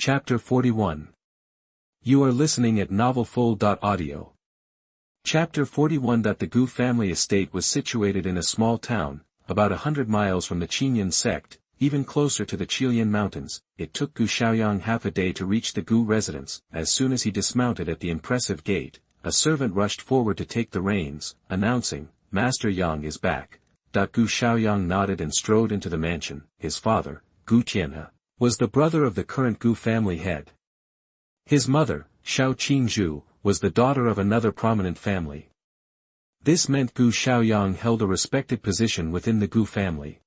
Chapter 41. You are listening at novelfull.audio. Chapter 41. The Gu family estate was situated in a small town, about 100 miles from the Qinyan sect, even closer to the Qilian mountains. It took Gu Shaoyang half a day to reach the Gu residence. As soon as he dismounted at the impressive gate, a servant rushed forward to take the reins, announcing, "Master Yang is back." Gu Shaoyang nodded and strode into the mansion. His father, Gu Tianhe, was the brother of the current Gu family head. His mother, Xiao Qingzhu, was the daughter of another prominent family. This meant Gu Shaoyang held a respected position within the Gu family.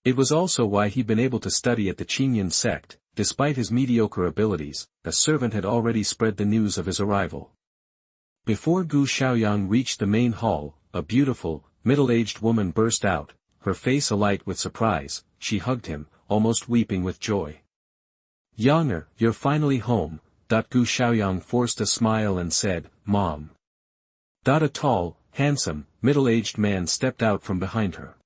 It was also why he'd been able to study at the Qinyan sect. Despite his mediocre abilities, a servant had already spread the news of his arrival. Before Gu Shaoyang reached the main hall, a beautiful, middle-aged woman burst out, her face alight with surprise. She hugged him, almost weeping with joy. "Yanger, you're finally home." Gu Shaoyang forced a smile and said, "Mom." A tall, handsome, middle-aged man stepped out from behind her.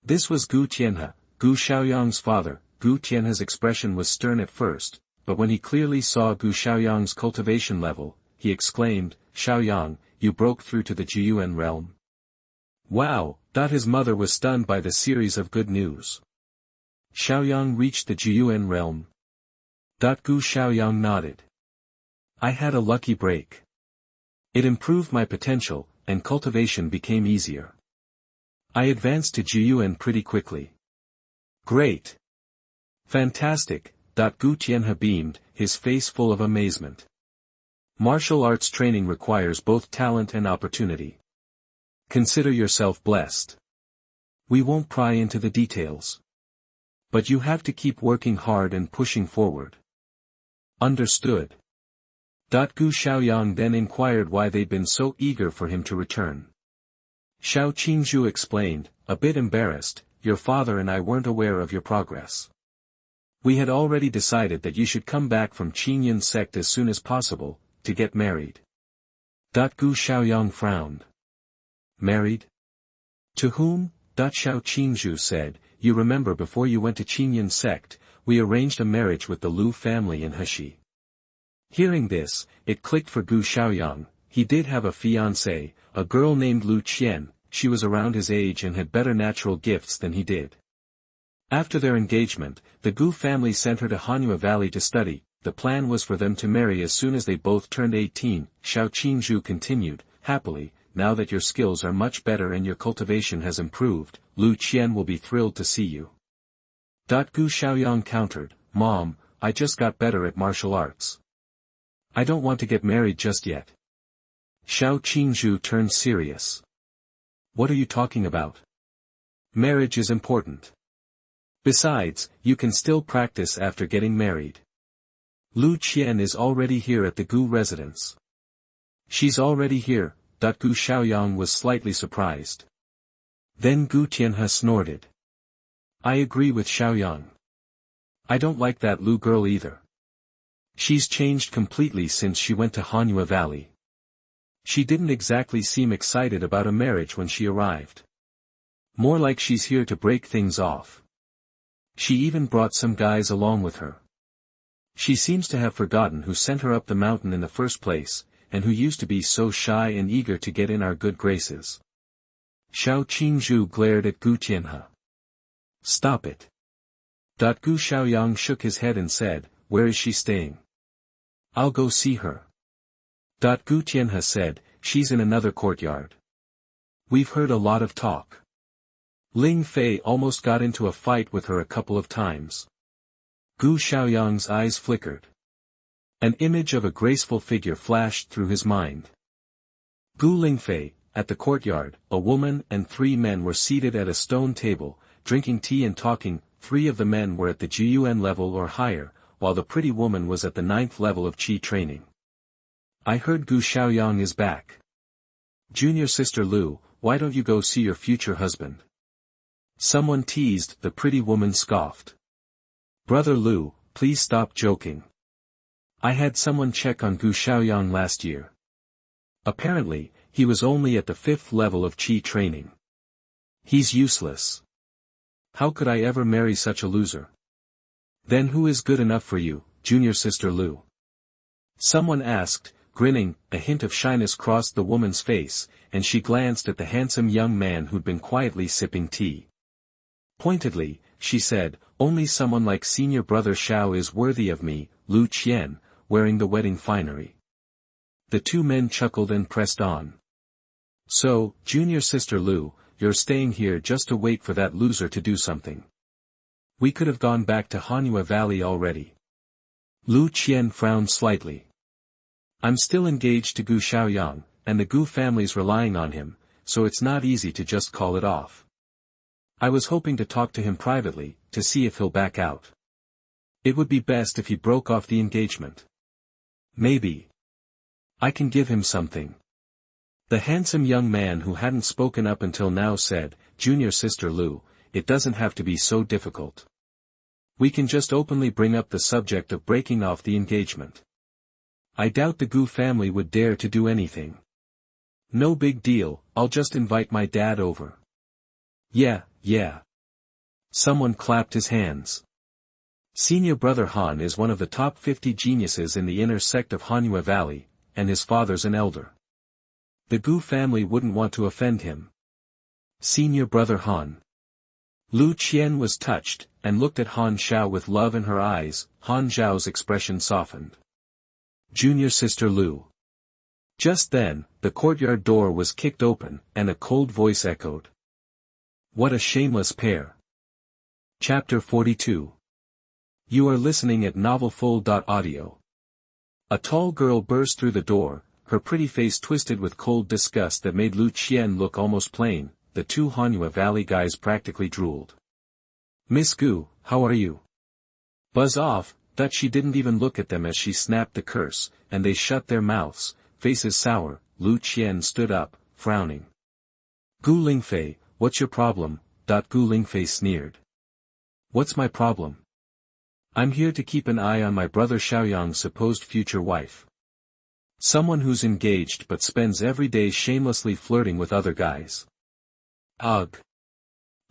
This was Gu Tianhe, Gu Shaoyang's father. Gu Tianhe's expression was stern at first, but when he clearly saw Gu Shaoyang's cultivation level, he exclaimed, "Shaoyang, you broke through to the Yuan realm." "Wow!" His mother was stunned by the series of good news. "Shaoyang reached the Yuan realm?" Gu Shaoyang nodded. "I had a lucky break. It improved my potential, and cultivation became easier. I advanced to Yuan pretty quickly." "Great! Fantastic!" Gu Tianhe beamed, his face full of amazement. "Martial arts training requires both talent and opportunity. Consider yourself blessed. We won't pry into the details. But you have to keep working hard and pushing forward." "Understood." Gu Shaoyang then inquired why they'd been so eager for him to return. Xiao Qingzhu explained, a bit embarrassed, "Your father and I weren't aware of your progress. We had already decided that you should come back from Qinyan sect as soon as possible, to get married." Gu Shaoyang frowned. "Married? To whom?" Xiao Qingzhu said, "You remember before you went to Qinyan sect, we arranged a marriage with the Lu family in Heshi." Hearing this, it clicked for Gu Shaoyang. He did have a fiancée, a girl named Lu Qian. She was around his age and had better natural gifts than he did. After their engagement, the Gu family sent her to Hanyu Valley to study. The plan was for them to marry as soon as they both turned 18. Xiao Qingzhu continued, "Happily, now that your skills are much better and your cultivation has improved, Lu Qian will be thrilled to see you." Gu Shaoyang countered, "Mom, I just got better at martial arts. I don't want to get married just yet." Xiao Qingzhu turned serious. "What are you talking about? Marriage is important. Besides, you can still practice after getting married. Lu Qian is already here at the Gu residence." "She's already here." Gu Shaoyang was slightly surprised. Then Gu Tianhe snorted. "I agree with Shaoyang. I don't like that Lu girl either. She's changed completely since she went to Hanyu Valley. She didn't exactly seem excited about a marriage when she arrived. More like she's here to break things off. She even brought some guys along with her. She seems to have forgotten who sent her up the mountain in the first place, and who used to be so shy and eager to get in our good graces." Xiao Qingzhu glared at Gu Tianhe. "Stop it." Gu Shaoyang shook his head and said, "Where is she staying?" "I'll go see her." Gu Tianhe said, "She's in another courtyard. We've heard a lot of talk. Ling Fei almost got into a fight with her a couple of times." Gu Shaoyang's eyes flickered. An image of a graceful figure flashed through his mind. Gu Lingfei, at the courtyard, a woman and 3 men were seated at a stone table, drinking tea and talking. 3 of the men were at the Yuan level or higher, while the pretty woman was at the 9th level of Qi training. "I heard Gu Shaoyang is back. Junior sister Lu, why don't you go see your future husband?" Someone teased. The pretty woman scoffed. "Brother Lu, please stop joking. I had someone check on Gu Shaoyang last year. Apparently, he was only at the 5th level of Qi training. He's useless. How could I ever marry such a loser?" "Then who is good enough for you?" junior sister Lu? Someone asked, grinning. A hint of shyness crossed the woman's face, and she glanced at the handsome young man who'd been quietly sipping tea. Pointedly, she said, only someone like senior brother Xiao is worthy of me, Lu Qian, wearing the wedding finery. The two men chuckled and pressed on. So, junior sister Lu, you're staying here just to wait for that loser to do something. We could have gone back to Hanyu Valley already. Lu Qian frowned slightly. I'm still engaged to Gu Shaoyang, and the Gu family's relying on him, so it's not easy to just call it off. I was hoping to talk to him privately, to see if he'll back out. It would be best if he broke off the engagement. Maybe I can give him something. The handsome young man who hadn't spoken up until now said, Junior sister Lu, it doesn't have to be so difficult. We can just openly bring up the subject of breaking off the engagement. I doubt the Gu family would dare to do anything. No big deal, I'll just invite my dad over. Yeah. Someone clapped his hands. Senior brother Han is one of the top 50 geniuses in the inner sect of Hanyu Valley, and his father's an elder. The Gu family wouldn't want to offend him. Senior brother Han. Lu Qian was touched, and looked at Han Xiao with love in her eyes. Han Xiao's expression softened. Junior sister Lu. Just then, the courtyard door was kicked open, and a cold voice echoed. What a shameless pair. Chapter 42. You are listening at novelfull.audio. A tall girl burst through the door, her pretty face twisted with cold disgust that made Lu Qian look almost plain. The two Hanyu Valley guys practically drooled. Miss Gu, how are you? Buzz off, that she didn't even look at them as she snapped the curse, and they shut their mouths, faces sour. Lu Qian stood up, frowning. Gu Lingfei, what's your problem? Gu Lingfei sneered. What's my problem? I'm here to keep an eye on my brother Shaoyang's supposed future wife. Someone who's engaged but spends every day shamelessly flirting with other guys. Ugh.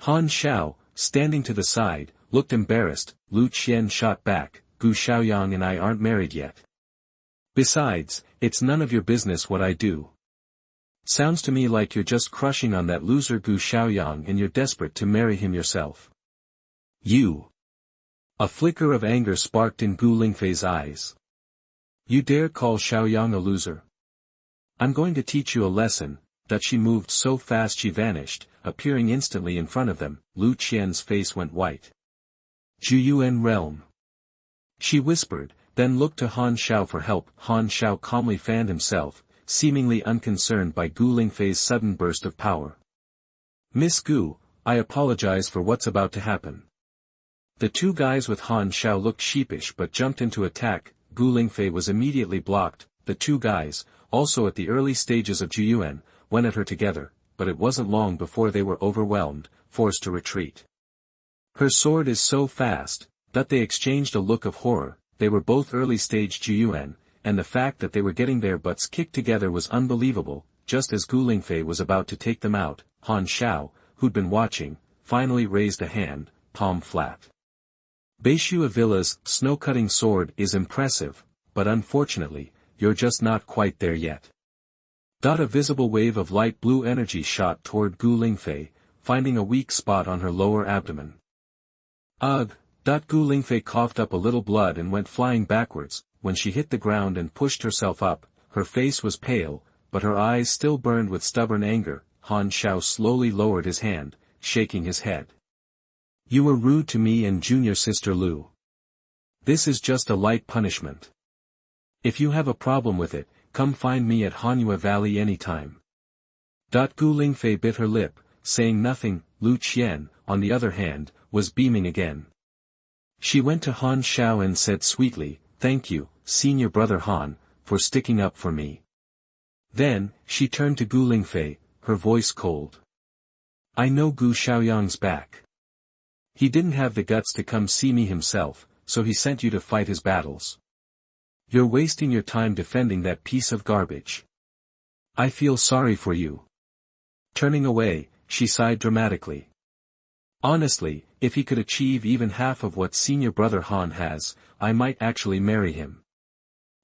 Han Xiao, standing to the side, looked embarrassed. Lu Qian shot back, Gu Shaoyang and I aren't married yet. Besides, it's none of your business what I do. Sounds to me like you're just crushing on that loser Gu Shaoyang and you're desperate to marry him yourself. You. A flicker of anger sparked in Gu Lingfei's eyes. You dare call Shaoyang a loser? I'm going to teach you a lesson. That she moved so fast she vanished, appearing instantly in front of them. Lu Qian's face went white. Juyuan realm. She whispered, then looked to Han Xiao for help. Han Xiao calmly fanned himself, seemingly unconcerned by Gu Lingfei's sudden burst of power. Miss Gu, I apologize for what's about to happen. The two guys with Han Xiao looked sheepish but jumped into attack. Gu Lingfei was immediately blocked. The two guys, also at the early stages of Juyuan, went at her together, but it wasn't long before they were overwhelmed, forced to retreat. Her sword is so fast, that they exchanged a look of horror. They were both early-stage Juyuan, and the fact that they were getting their butts kicked together was unbelievable. Just as Gu Lingfei was about to take them out, Han Xiao, who'd been watching, finally raised a hand, palm flat. Beishu Avila's snow-cutting sword is impressive, but unfortunately, you're just not quite there yet. A visible wave of light blue energy shot toward Gu Lingfei, finding a weak spot on her lower abdomen. Ugh! Gu Lingfei coughed up a little blood and went flying backwards. When she hit the ground and pushed herself up, her face was pale, but her eyes still burned with stubborn anger. Han Xiao slowly lowered his hand, shaking his head. You were rude to me and junior sister Lu. This is just a light punishment. If you have a problem with it, come find me at Hanyu Valley anytime. Gu Lingfei bit her lip, saying nothing. Lu Qian, on the other hand, was beaming again. She went to Han Xiao and said sweetly, Thank you, senior brother Han, for sticking up for me. Then, she turned to Gu Lingfei, her voice cold. I know Gu Shaoyang's back. He didn't have the guts to come see me himself, so he sent you to fight his battles. You're wasting your time defending that piece of garbage. I feel sorry for you. Turning away, she sighed dramatically. Honestly, if he could achieve even half of what senior brother Han has, I might actually marry him.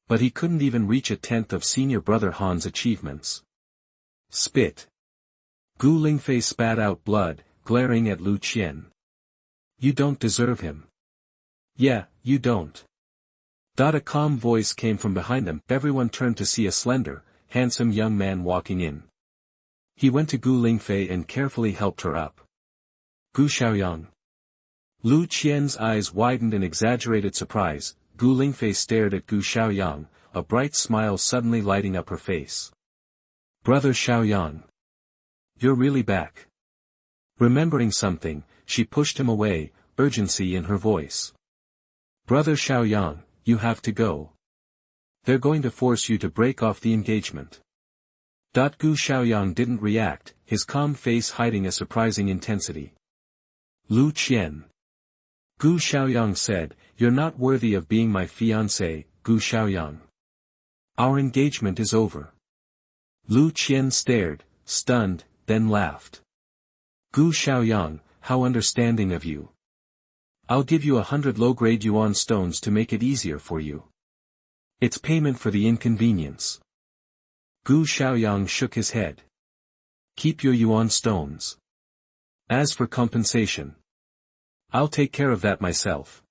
But he couldn't even reach a tenth of senior brother Han's achievements. Spit. Gu Lingfei spat out blood, glaring at Lu Qian. You don't deserve him. Yeah, you don't. A calm voice came from behind them. Everyone turned to see a slender, handsome young man walking in. He went to Gu Lingfei and carefully helped her up. Gu Shaoyang. Lu Qian's eyes widened in exaggerated surprise. Gu Lingfei stared at Gu Shaoyang, a bright smile suddenly lighting up her face. Brother Shaoyang. You're really back. Remembering something, she pushed him away, urgency in her voice. Brother Shaoyang, you have to go. They're going to force you to break off the engagement. Gu Shaoyang didn't react, his calm face hiding a surprising intensity. Lu Qian. Gu Shaoyang said, You're not worthy of being my fiancé, Gu Shaoyang. Our engagement is over. Lu Qian stared, stunned, then laughed. Gu Shaoyang, how understanding of you. I'll give you 100 low-grade Yuan stones to make it easier for you. It's payment for the inconvenience. Gu Shaoyang shook his head. Keep your Yuan stones. As for compensation, I'll take care of that myself.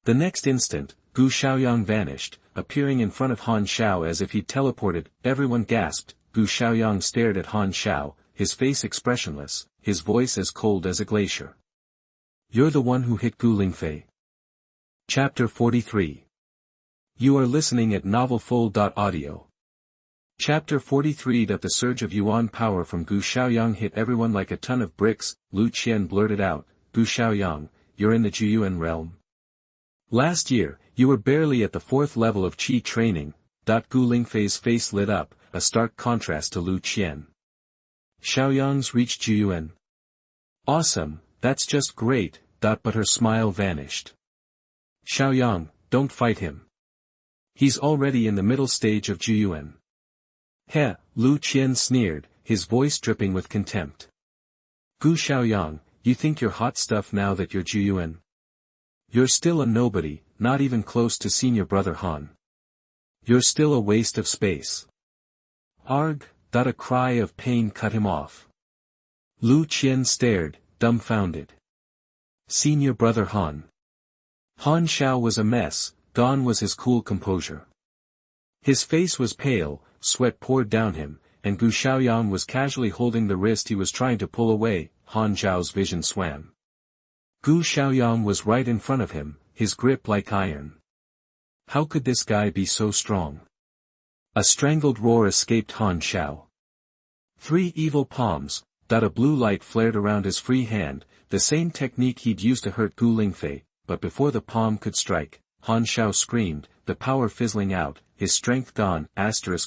The next instant, Gu Shaoyang vanished, appearing in front of Han Xiao as if he'd teleported. Everyone gasped. Gu Shaoyang stared at Han Xiao, his face expressionless, his voice as cold as a glacier. You're the one who hit Gu Lingfei. Chapter 43. You are listening at novelfull.audio. Chapter 43. The surge of Yuan power from Gu Shaoyang hit everyone like a ton of bricks. Lu Qian blurted out, Gu Shaoyang, you're in the Juyuan realm. Last year, you were barely at the 4th level of Qi training. Gu Lingfei's face lit up, a stark contrast to Lu Qian. Shaoyang's reached Juyuan. Awesome, that's just great, but her smile vanished. Shaoyang, don't fight him. He's already in the middle stage of Juyuan. Heh, Lu Qian sneered, his voice dripping with contempt. Gu Shaoyang, you think you're hot stuff now that you're Juyuan? You're still a nobody, not even close to senior brother Han. You're still a waste of space. Arg, a cry of pain cut him off. Lu Qian stared, dumbfounded. Senior brother Han. Han Xiao was a mess, gone was his cool composure. His face was pale, sweat poured down him, and Gu Shaoyang was casually holding the wrist he was trying to pull away. Han Zhao's vision swam. Gu Shaoyang was right in front of him, his grip like iron. How could this guy be so strong? A strangled roar escaped Han Xiao. 3 evil palms. A blue light flared around his free hand, the same technique he'd used to hurt Gu Lingfei, but before the palm could strike, Han Xiao screamed, the power fizzling out, his strength gone.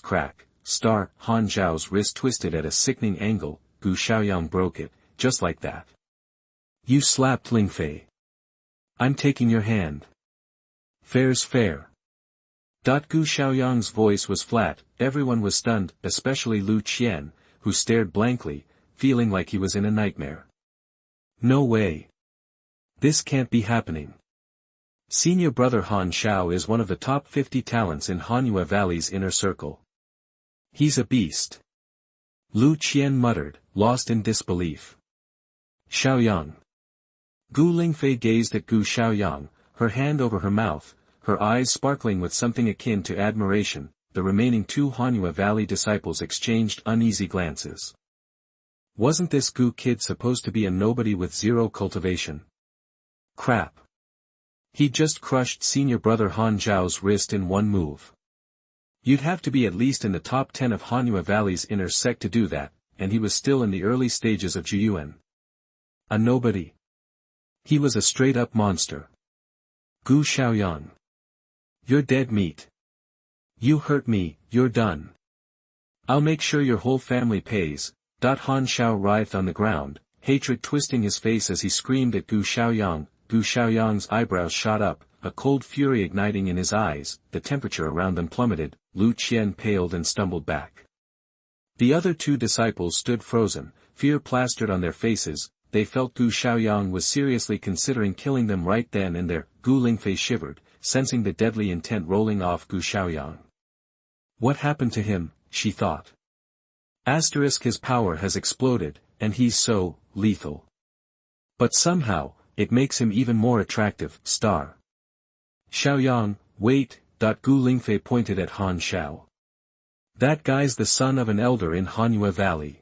Crack, star. Han Zhao's wrist twisted at a sickening angle. Gu Shaoyang broke it, just like that. You slapped Lingfei. I'm taking your hand. Fair's fair. Gu Shaoyang's voice was flat, everyone was stunned, especially Lu Qian, who stared blankly, feeling like he was in a nightmare. No way. This can't be happening. Senior brother Han Xiao is one of the top 50 talents in Hanyu Valley's inner circle. He's a beast. Lu Qian muttered, lost in disbelief. Shaoyang. Gu Lingfei gazed at Gu Shaoyang, her hand over her mouth, her eyes sparkling with something akin to admiration. The remaining 2 Hanyu Valley disciples exchanged uneasy glances. Wasn't this Gu kid supposed to be a nobody with 0 cultivation? Crap. He just crushed senior brother Han Zhao's wrist in one move. You'd have to be at least in the top 10 of Hanyu Valley's inner sect to do that, and he was still in the early stages of Juyuan. A nobody. He was a straight-up monster. Gu Shaoyang. You're dead meat. You hurt me, you're done. I'll make sure your whole family pays. Han Xiao writhed on the ground, hatred twisting his face as he screamed at Gu Shaoyang. Gu Shaoyang's eyebrows shot up, a cold fury igniting in his eyes. The temperature around them plummeted. Lu Qian paled and stumbled back. The other 2 disciples stood frozen, fear plastered on their faces. they felt Gu Shaoyang was seriously considering killing them right then and there. Gu Lingfei shivered, sensing the deadly intent rolling off Gu Shaoyang. What happened to him, she thought. His power has exploded, and he's so lethal. But somehow, it makes him even more attractive. Shaoyang, wait, Gu Lingfei pointed at Han Shao. That guy's the son of an elder in Hanyue Valley.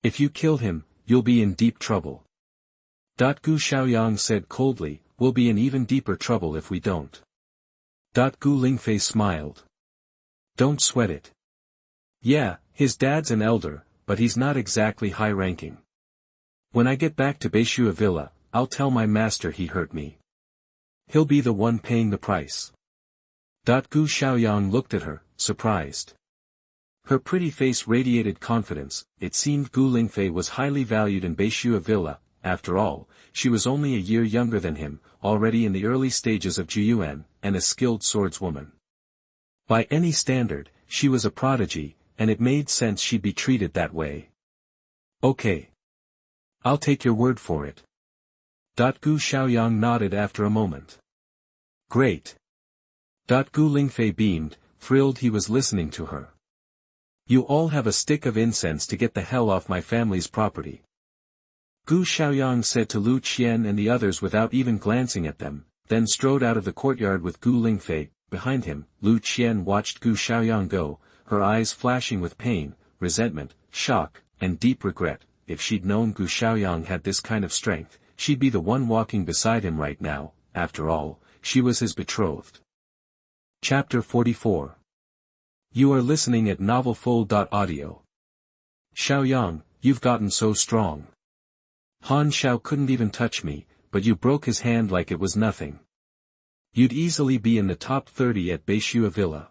If you kill him, you'll be in deep trouble. Gu Shaoyang said coldly, we'll be in even deeper trouble if we don't. Gu Lingfei smiled. Don't sweat it. Yeah, his dad's an elder, but he's not exactly high-ranking. When I get back to Beishua Villa, I'll tell my master he hurt me. He'll be the one paying the price. Gu Shaoyang looked at her, surprised. Her pretty face radiated confidence. It seemed Gu Lingfei was highly valued in Beishua Villa. After all, she was only a year younger than him, already in the early stages of Juyuan, and a skilled swordswoman. By any standard, she was a prodigy, and it made sense she'd be treated that way. Okay. I'll take your word for it. Gu Shaoyang nodded after a moment. Great. Gu Lingfei beamed, thrilled he was listening to her. You all have a stick of incense to get the hell off my family's property. Gu Shaoyang said to Lu Qian and the others without even glancing at them, then strode out of the courtyard with Gu Lingfei. Behind him, Lu Qian watched Gu Shaoyang go, her eyes flashing with pain, resentment, shock, and deep regret. If she'd known Gu Shaoyang had this kind of strength, she'd be the one walking beside him right now. After all, she was his betrothed. Chapter 44. You are listening at novelfull.audio. Shaoyang, you've gotten so strong. Han Shao couldn't even touch me, but you broke his hand like it was nothing. You'd easily be in the top 30 at Beishua Villa.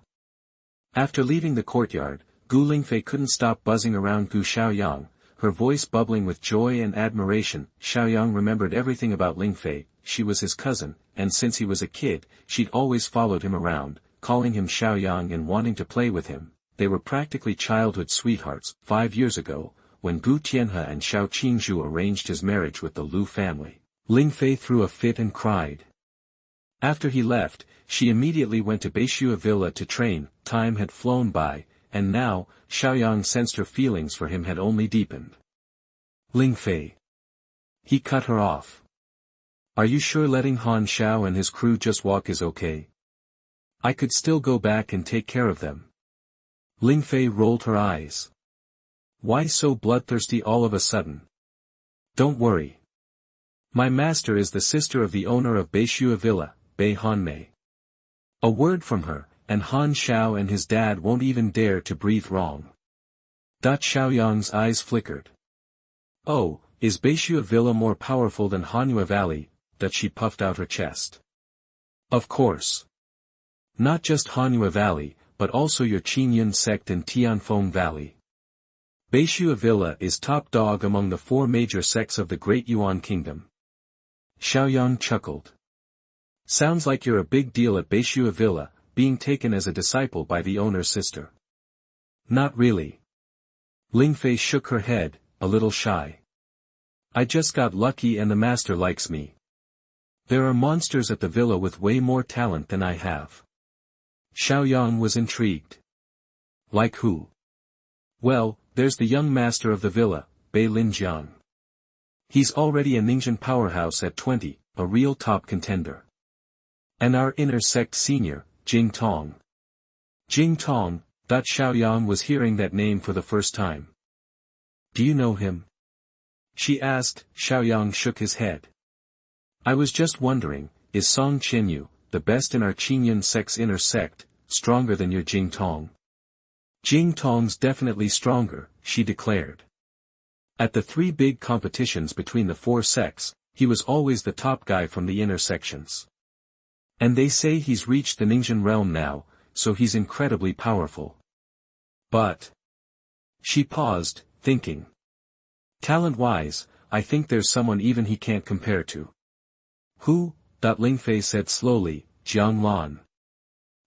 After leaving the courtyard, Gu Lingfei couldn't stop buzzing around Gu Shaoyang, her voice bubbling with joy and admiration. Shaoyang remembered everything about Lingfei. She was his cousin, and since he was a kid, she'd always followed him around, calling him Shaoyang and wanting to play with him. They were practically childhood sweethearts. 5 years ago, when Gu Tianhe and Xiao Qingzhu arranged his marriage with the Lu family, Lingfei threw a fit and cried. After he left, she immediately went to Beishua Villa to train. Time had flown by, and now, Shaoyang sensed her feelings for him had only deepened. Lingfei. He cut her off. Are you sure letting Han Shao and his crew just walk is okay? I could still go back and take care of them. Lingfei rolled her eyes. Why so bloodthirsty all of a sudden? Don't worry. My master is the sister of the owner of Beishua Villa, Bei Hanmei. A word from her, and Han Shao and his dad won't even dare to breathe wrong. Shaoyang's eyes flickered. Oh, is Beishua Villa more powerful than Hanyue Valley? She puffed out her chest. Of course. Not just Hanyue Valley, but also your Qingyun sect and Tianfeng Valley. Beishua Villa is top dog among the 4 major sects of the Great Yuan Kingdom. Shaoyang chuckled. Sounds like you're a big deal at Beishua Villa, being taken as a disciple by the owner's sister. Not really. Lingfei shook her head, a little shy. I just got lucky and the master likes me. There are monsters at the villa with way more talent than I have. Shaoyang was intrigued. Like who? Well, there's the young master of the villa, Bei Linjiang. He's already a Ningxian powerhouse at 20, a real top contender. And our inner sect senior, Jing Tong. Jing Tong, Shaoyang was hearing that name for the first time. Do you know him? She asked. Shaoyang shook his head. I was just wondering, is Song Chenyu, the best in our Qingyun sect's inner sect, stronger than your Jing Tong? Jing Tong's definitely stronger, she declared. At the 3 big competitions between the 4 sects, he was always the top guy from the inner sections. And they say he's reached the Ningxian realm now, so he's incredibly powerful. But... She paused, thinking. Talent-wise, I think there's someone even he can't compare to. Who? Lingfei said slowly, Jiang Lan.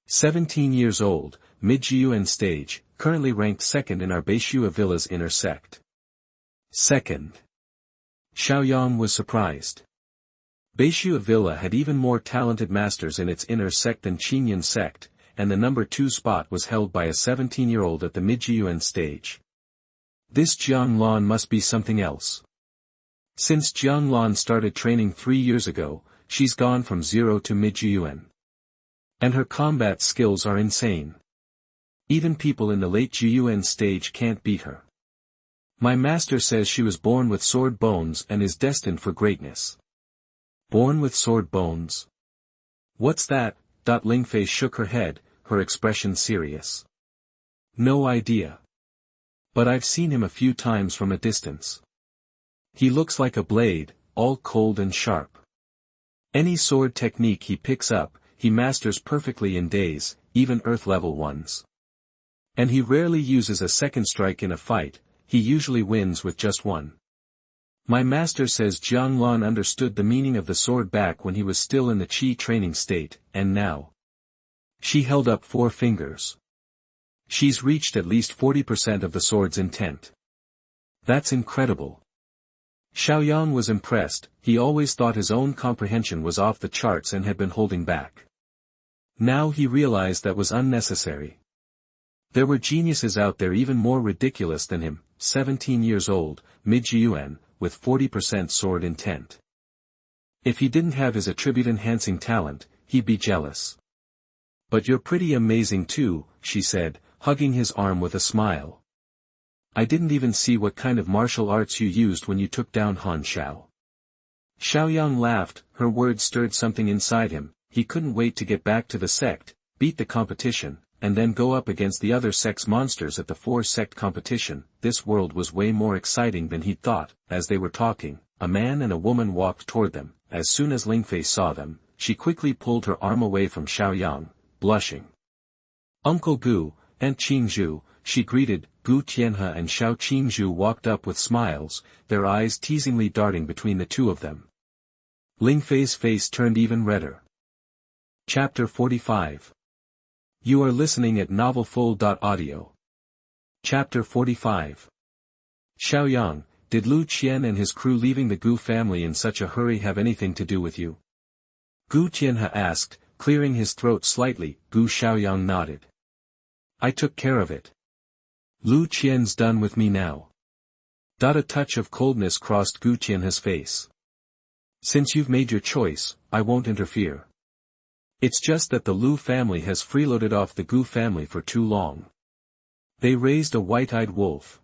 17 years old, mid-Jiyuan stage, currently ranked 2nd in our Beishua Villa's inner sect. 2nd. Shaoyang was surprised. Beishu Villa had even more talented masters in its inner sect than Qingyun sect, and the number 2 spot was held by a 17-year-old at the mid-Yuan stage. This Jiang Lan must be something else. Since Jiang Lan started training 3 years ago, she's gone from 0 to mid-Yuan. And her combat skills are insane. Even people in the late Yuan stage can't beat her. My master says she was born with sword bones and is destined for greatness. Born with sword bones? What's that? Lingfei shook her head, her expression serious. No idea. But I've seen him a few times from a distance. He looks like a blade, all cold and sharp. Any sword technique he picks up, he masters perfectly in days, even earth-level ones. And he rarely uses a second strike in a fight, he usually wins with just one. My master says Jiang Lan understood the meaning of the sword back when he was still in the Qi training state, and now. She held up 4 fingers. She's reached at least 40% of the sword's intent. That's incredible. Shaoyang was impressed, he always thought his own comprehension was off the charts and had been holding back. Now he realized that was unnecessary. There were geniuses out there even more ridiculous than him, 17 years old, mid-Yuan, with 40% sword intent. If he didn't have his attribute-enhancing talent, he'd be jealous. But you're pretty amazing too, she said, hugging his arm with a smile. I didn't even see what kind of martial arts you used when you took down Han Shao. Shaoyang laughed, her words stirred something inside him, he couldn't wait to get back to the sect, beat the competition, and then go up against the other sect's monsters at the 4-sect competition. This world was way more exciting than he'd thought. As they were talking, a man and a woman walked toward them. As soon as Lingfei saw them, she quickly pulled her arm away from Shaoyang, blushing. Uncle Gu, Aunt Qingzhu, she greeted. Gu Tianhe and Xiao Qingzhu walked up with smiles, their eyes teasingly darting between the two of them. Lingfei's face turned even redder. Chapter 45. You are listening at novelfull.audio. Chapter 45. Shaoyang, did Lu Qian and his crew leaving the Gu family in such a hurry have anything to do with you? Gu Tianhe asked, clearing his throat slightly. Gu Shaoyang nodded. I took care of it. Lu Qian's done with me now. A touch of coldness crossed Gu Tianhe's face. Since you've made your choice, I won't interfere. It's just that the Lu family has freeloaded off the Gu family for too long. They raised a white-eyed wolf.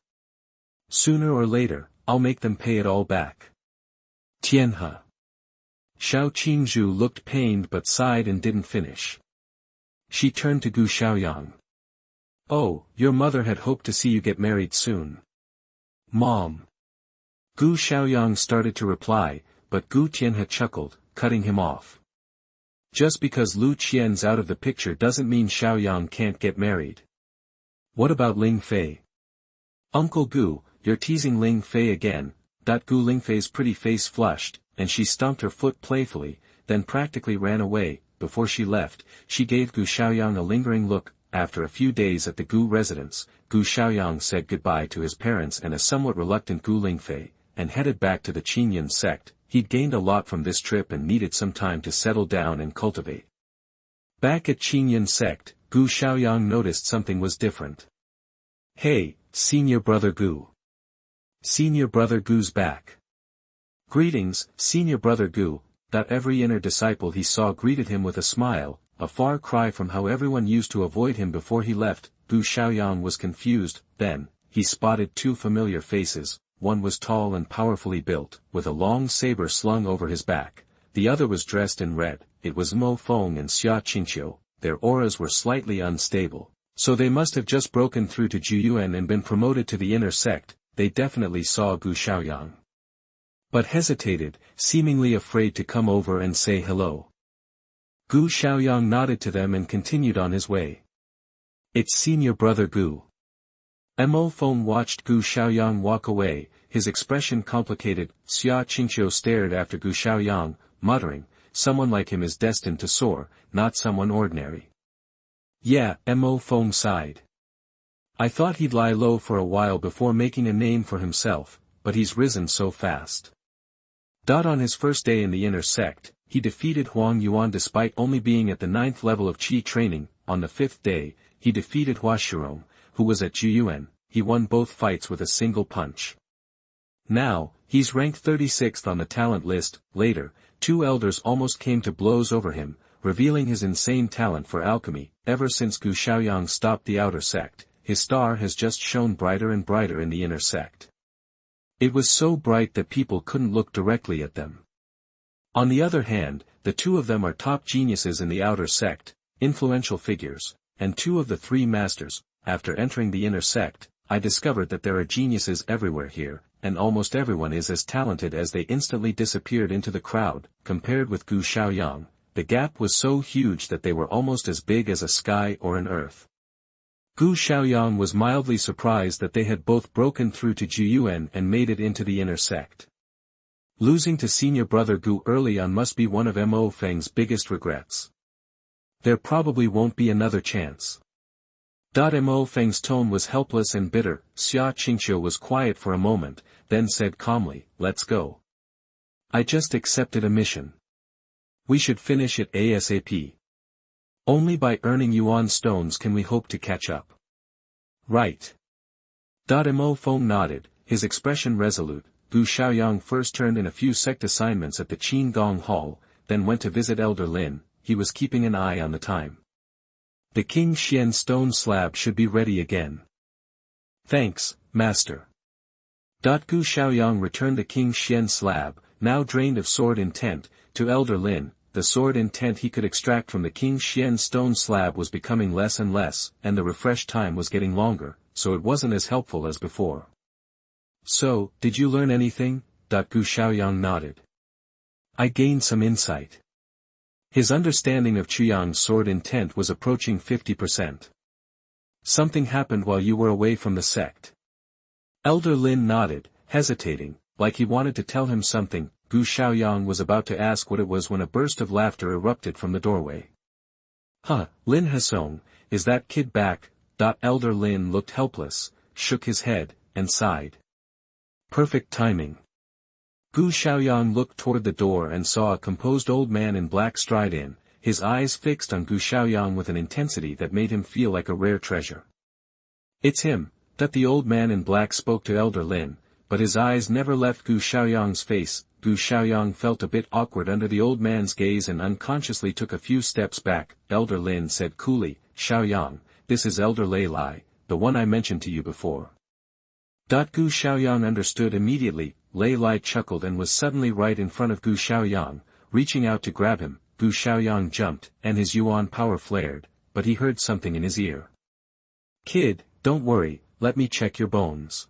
Sooner or later, I'll make them pay it all back. Tianhe. Xiao Qingzhu looked pained but sighed and didn't finish. She turned to Gu Shaoyang. Oh, your mother had hoped to see you get married soon. Mom. Gu Shaoyang started to reply, but Gu Tianhe chuckled, cutting him off. Just because Lu Qian's out of the picture doesn't mean Shaoyang can't get married. What about Ling Fei? Uncle Gu, you're teasing Ling Fei again. Gu Lingfei's pretty face flushed, and she stomped her foot playfully, then practically ran away. Before she left, she gave Gu Shaoyang a lingering look. After a few days at the Gu residence, Gu Shaoyang said goodbye to his parents and a somewhat reluctant Gu Lingfei, and headed back to the Qingyun sect. He'd gained a lot from this trip and needed some time to settle down and cultivate. Back at Qingyun sect, Gu Shaoyang noticed something was different. Hey, senior brother Gu. Senior brother Gu's back. Greetings, senior brother Gu. Every inner disciple he saw greeted him with a smile, a far cry from how everyone used to avoid him before he left. Gu Shaoyang was confused. Then, he spotted 2 familiar faces. One was tall and powerfully built, with a long saber slung over his back. The other was dressed in red. It was Mo Feng and Xia Qingqiu. Their auras were slightly unstable, so they must have just broken through to Juyuan and been promoted to the inner sect. They definitely saw Gu Shaoyang, but hesitated, seemingly afraid to come over and say hello. Gu Shaoyang nodded to them and continued on his way. It's senior brother Gu. Mo Feng watched Gu Shaoyang walk away, his expression complicated. Xia Qingqiu stared after Gu Shaoyang, muttering, someone like him is destined to soar, not someone ordinary. Yeah, Mo Feng sighed. I thought he'd lie low for a while before making a name for himself, but he's risen so fast. On his first day in the inner sect, he defeated Huang Yuan despite only being at the 9th level of Qi training. On the 5th day, he defeated Hua Shirong, who was at Juyuan. He won both fights with a single punch. Now, he's ranked 36th on the talent list. Later, 2 elders almost came to blows over him, revealing his insane talent for alchemy. Ever since Gu Shaoyang stopped the outer sect, his star has just shone brighter and brighter in the inner sect. It was so bright that people couldn't look directly at them. On the other hand, the 2 of them are top geniuses in the outer sect, influential figures, and 2 of the 3 masters. After entering the inner sect, I discovered that there are geniuses everywhere here, and almost everyone is as talented as they instantly disappeared into the crowd. Compared with Gu Shaoyang, the gap was so huge that they were almost as big as a sky or an earth. Gu Shaoyang was mildly surprised that they had both broken through to Juyuan and made it into the inner sect. Losing to senior brother Gu early on must be one of Mo Feng's biggest regrets. There probably won't be another chance. Mo Feng's tone was helpless and bitter. Xia Qingqiu was quiet for a moment, then said calmly, "Let's go. I just accepted a mission. We should finish it ASAP. Only by earning Yuan Stones can we hope to catch up." "Right." Mo Feng nodded, his expression resolute. Gu Shaoyang first turned in a few sect assignments at the Qin Gong Hall, then went to visit Elder Lin. He was keeping an eye on the time. "The King Xian stone slab should be ready again." "Thanks, Master." Gu Shaoyang returned the King Xian slab, now drained of sword intent, to Elder Lin. The sword intent he could extract from the King Xian stone slab was becoming less and less, and the refresh time was getting longer, so it wasn't as helpful as before. "So, did you learn anything?" Gu Shaoyang nodded. "I gained some insight." His understanding of Chuyang's sword intent was approaching 50%. "Something happened while you were away from the sect." Elder Lin nodded, hesitating, like he wanted to tell him something. Gu Shaoyang was about to ask what it was when a burst of laughter erupted from the doorway. "Huh, Lin Hasong, is that kid back?" Elder Lin looked helpless, shook his head, and sighed. "Perfect timing." Gu Shaoyang looked toward the door and saw a composed old man in black stride in, his eyes fixed on Gu Shaoyang with an intensity that made him feel like a rare treasure. "It's him." The old man in black spoke to Elder Lin, but his eyes never left Gu Shaoyang's face. Gu Shaoyang felt a bit awkward under the old man's gaze and unconsciously took a few steps back. Elder Lin said coolly, "Shaoyang, this is Elder Lei Lai, the one I mentioned to you before." Gu Shaoyang understood immediately. Lei Lai chuckled and was suddenly right in front of Gu Shaoyang, reaching out to grab him. Gu Shaoyang jumped, and his Yuan power flared, but he heard something in his ear. "Kid, don't worry, let me check your bones."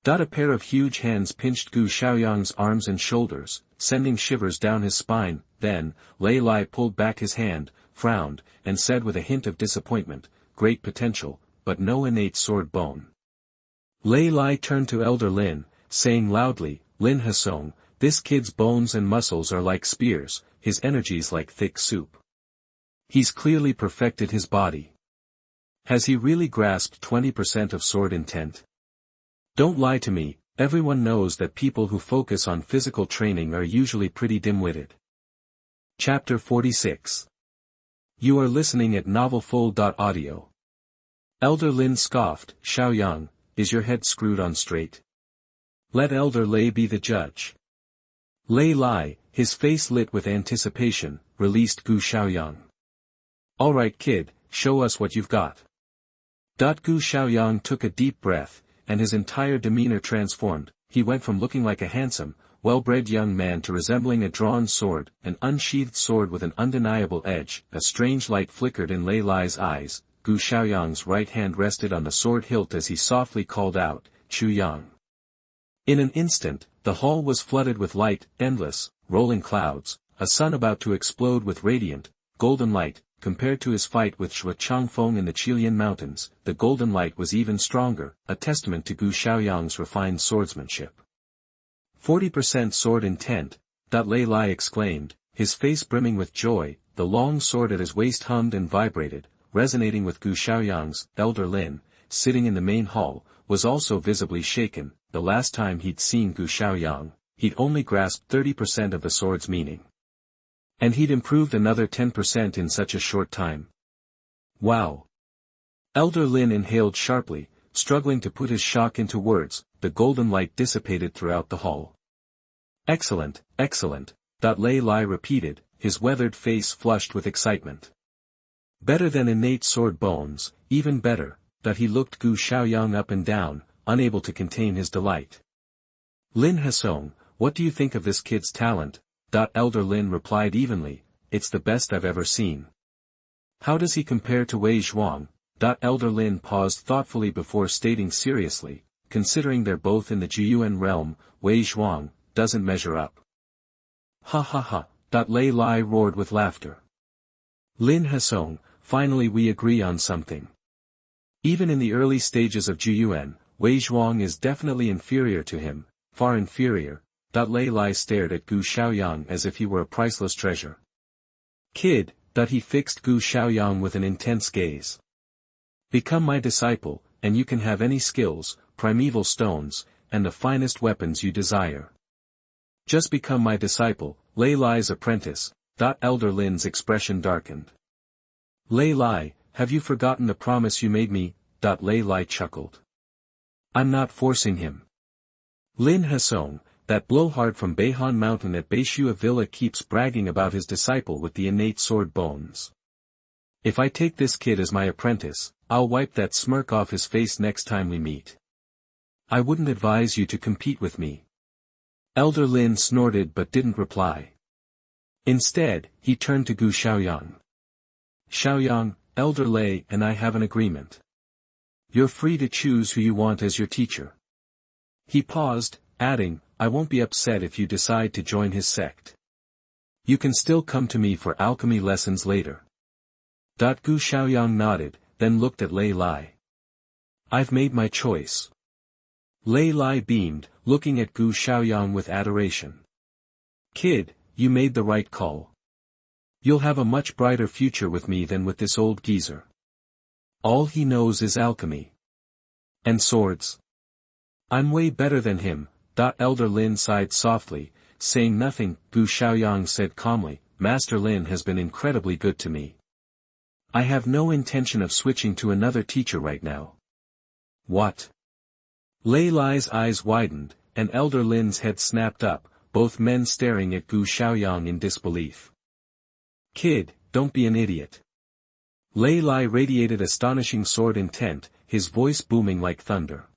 A pair of huge hands pinched Gu Shaoyang's arms and shoulders, sending shivers down his spine. Then, Lei Lai pulled back his hand, frowned, and said with a hint of disappointment, "Great potential, but no innate sword bone." Lei Lai turned to Elder Lin, saying loudly, "Lin Hasong, this kid's bones and muscles are like spears, his energy's like thick soup. He's clearly perfected his body. Has he really grasped 20% of sword intent? Don't lie to me, everyone knows that people who focus on physical training are usually pretty dim-witted." Chapter 46. You are listening at novelfull.audio. Elder Lin scoffed, "Shaoyang, is your head screwed on straight? Let Elder Lei be the judge." Lei Lai, his face lit with anticipation, released Gu Shaoyang. "All right kid, show us what you've got." Gu Shaoyang took a deep breath, and his entire demeanor transformed. He went from looking like a handsome, well-bred young man to resembling a drawn sword, an unsheathed sword with an undeniable edge. A strange light flickered in Lei Lai's eyes. Gu Shaoyang's right hand rested on the sword hilt as he softly called out, "Chuyang." In an instant, the hall was flooded with light, endless, rolling clouds, a sun about to explode with radiant, golden light. Compared to his fight with Shui Changfeng in the Qilian Mountains, the golden light was even stronger, a testament to Gu Shaoyang's refined swordsmanship. 40% sword intent, Lei Lai exclaimed, his face brimming with joy. The long sword at his waist hummed and vibrated, resonating with Gu Shaoyang's. Elder Lin, sitting in the main hall, was also visibly shaken. The last time he'd seen Gu Shaoyang, he'd only grasped 30% of the sword's meaning. And he'd improved another 10% in such a short time. Wow! Elder Lin inhaled sharply, struggling to put his shock into words. The golden light dissipated throughout the hall. Excellent, excellent, Lei Lai repeated, his weathered face flushed with excitement. Better than innate sword bones, even better. He looked Gu Shaoyang up and down, unable to contain his delight. Lin Hasong, what do you think of this kid's talent? Elder Lin replied evenly, it's the best I've ever seen. How does he compare to Wei Zhuang? Elder Lin paused thoughtfully before stating seriously, considering they're both in the Jiyuan realm, Wei Zhuang doesn't measure up. Ha ha ha, Lei Lai roared with laughter. Lin Hasong, finally we agree on something. Even in the early stages of Jiyuan, Wei Zhuang is definitely inferior to him, far inferior. Lei Lai stared at Gu Shaoyang as if he were a priceless treasure. Kid, he fixed Gu Shaoyang with an intense gaze. Become my disciple, and you can have any skills, primeval stones, and the finest weapons you desire. Just become my disciple, Lei Lai's apprentice. Elder Lin's expression darkened. Lei Lai, have you forgotten the promise you made me? Lei Lai chuckled. I'm not forcing him. Lin Hasong, that blowhard from Beihan Mountain at Beishua Villa keeps bragging about his disciple with the innate sword bones. If I take this kid as my apprentice, I'll wipe that smirk off his face next time we meet. I wouldn't advise you to compete with me. Elder Lin snorted but didn't reply. Instead, he turned to Gu Shaoyang. Shaoyang, Elder Lei and I have an agreement. You're free to choose who you want as your teacher. He paused, adding, I won't be upset if you decide to join his sect. You can still come to me for alchemy lessons later. Gu Shaoyang nodded, then looked at Lei Lai. I've made my choice. Lei Lai beamed, looking at Gu Shaoyang with adoration. Kid, you made the right call. You'll have a much brighter future with me than with this old geezer. All he knows is alchemy. And swords. I'm way better than him. Elder Lin sighed softly, saying nothing. Gu Shaoyang said calmly, Master Lin has been incredibly good to me. I have no intention of switching to another teacher right now. What? Lei Lai's eyes widened, and Elder Lin's head snapped up, both men staring at Gu Shaoyang in disbelief. Kid, don't be an idiot. Lei Lai radiated astonishing sword intent, his voice booming like thunder.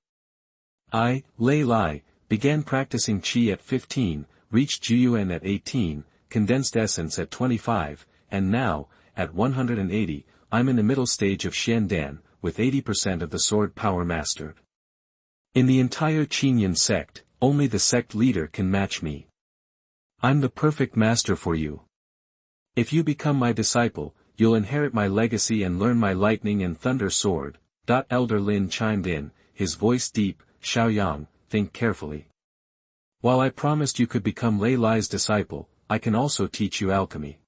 I, Lei Lai, began practicing Qi at 15, reached Jiyuan at 18, condensed essence at 25, and now, at 180, I'm in the middle stage of Xiandan, with 80% of the sword power mastered. In the entire Qinyan sect, only the sect leader can match me. I'm the perfect master for you. If you become my disciple, you'll inherit my legacy and learn my lightning and thunder sword. Elder Lin chimed in, his voice deep, Shaoyang, think carefully. While I promised you could become Lei Lai's disciple, I can also teach you alchemy.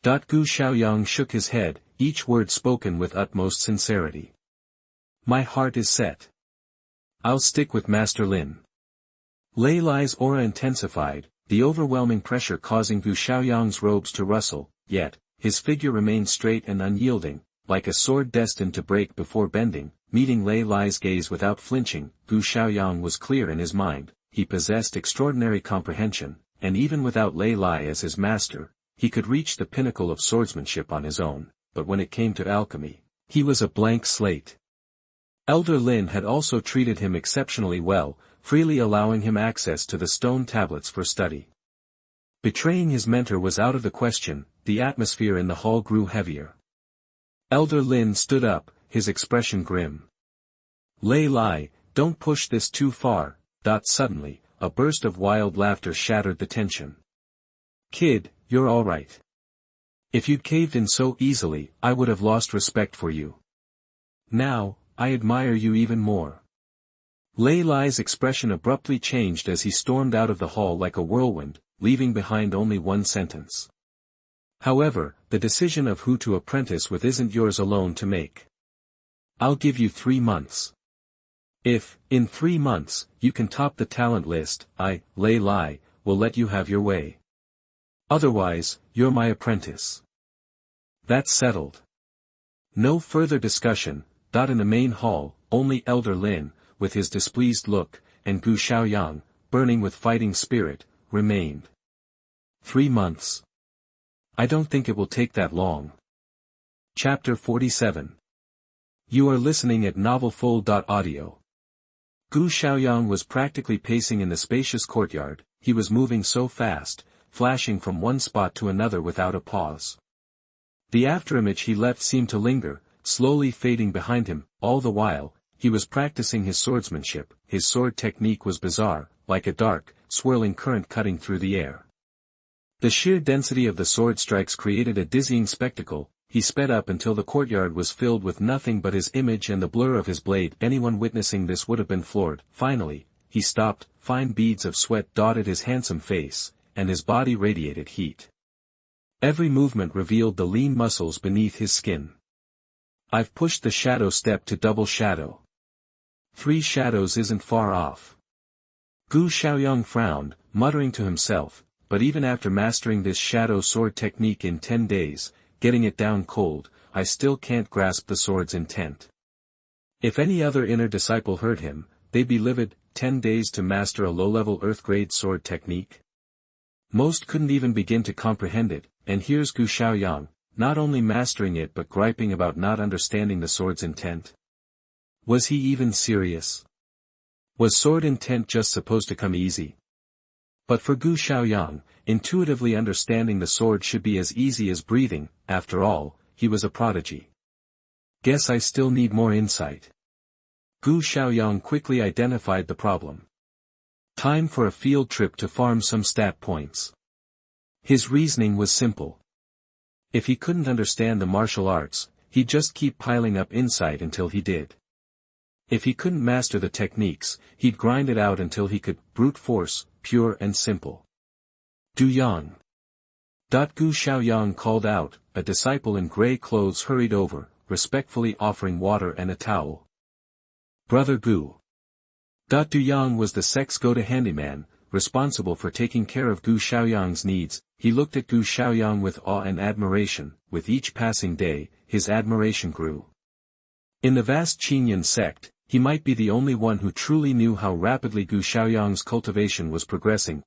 Gu Shaoyang shook his head, each word spoken with utmost sincerity. My heart is set. I'll stick with Master Lin. Lei Lai's aura intensified, the overwhelming pressure causing Gu Shaoyang's robes to rustle, yet, his figure remained straight and unyielding, like a sword destined to break before bending. Meeting Lei Lai's gaze without flinching, Gu Shaoyang was clear in his mind, he possessed extraordinary comprehension, and even without Lei Lai as his master, he could reach the pinnacle of swordsmanship on his own, but when it came to alchemy, he was a blank slate. Elder Lin had also treated him exceptionally well, freely allowing him access to the stone tablets for study. Betraying his mentor was out of the question. The atmosphere in the hall grew heavier. Elder Lin stood up, his expression grim. Lei Lai, don't push this too far. Suddenly, a burst of wild laughter shattered the tension. Kid, you're all right. If you'd caved in so easily, I would have lost respect for you. Now, I admire you even more. Lei Lai's expression abruptly changed as he stormed out of the hall like a whirlwind, leaving behind only one sentence. However, the decision of who to apprentice with isn't yours alone to make. I'll give you 3 months. If, in 3 months, you can top the talent list, I, Lei Lai, will let you have your way. Otherwise, you're my apprentice. That's settled. No further discussion. In the main hall, only Elder Lin, with his displeased look, and Gu Shaoyang, burning with fighting spirit, remained. 3 months. I don't think it will take that long. Chapter 47. You are listening at novelfull.audio. Gu Shaoyang was practically pacing in the spacious courtyard. He was moving so fast, flashing from one spot to another without a pause. The afterimage he left seemed to linger, slowly fading behind him. All the while, he was practicing his swordsmanship. His sword technique was bizarre, like a dark, swirling current cutting through the air. The sheer density of the sword strikes created a dizzying spectacle. He sped up until the courtyard was filled with nothing but his image and the blur of his blade. Anyone witnessing this would have been floored. Finally, he stopped. Fine beads of sweat dotted his handsome face, and his body radiated heat. Every movement revealed the lean muscles beneath his skin. I've pushed the shadow step to double shadow. 3 shadows isn't far off. Gu Shaoyang frowned, muttering to himself, but even after mastering this shadow sword technique in 10 days, getting it down cold, I still can't grasp the sword's intent. If any other inner disciple heard him, they'd be livid. 10 days to master a low-level earth-grade sword technique? Most couldn't even begin to comprehend it, and here's Gu Shaoyang, not only mastering it but griping about not understanding the sword's intent. Was he even serious? Was sword intent just supposed to come easy? But for Gu Shaoyang, intuitively understanding the sword should be as easy as breathing. After all, he was a prodigy. Guess I still need more insight. Gu Shaoyang quickly identified the problem. Time for a field trip to farm some stat points. His reasoning was simple. If he couldn't understand the martial arts, he'd just keep piling up insight until he did. If he couldn't master the techniques, he'd grind it out until he could. Brute force, pure and simple. Du Yang. Gu Shaoyang called out. A disciple in gray clothes hurried over, respectfully offering water and a towel. Brother Gu. Du Yang was the sex-goda handyman, responsible for taking care of Gu Shaoyang's needs. He looked at Gu Shaoyang with awe and admiration. With each passing day, his admiration grew. In the vast Qinyan sect, he might be the only one who truly knew how rapidly Gu Shaoyang's cultivation was progressing.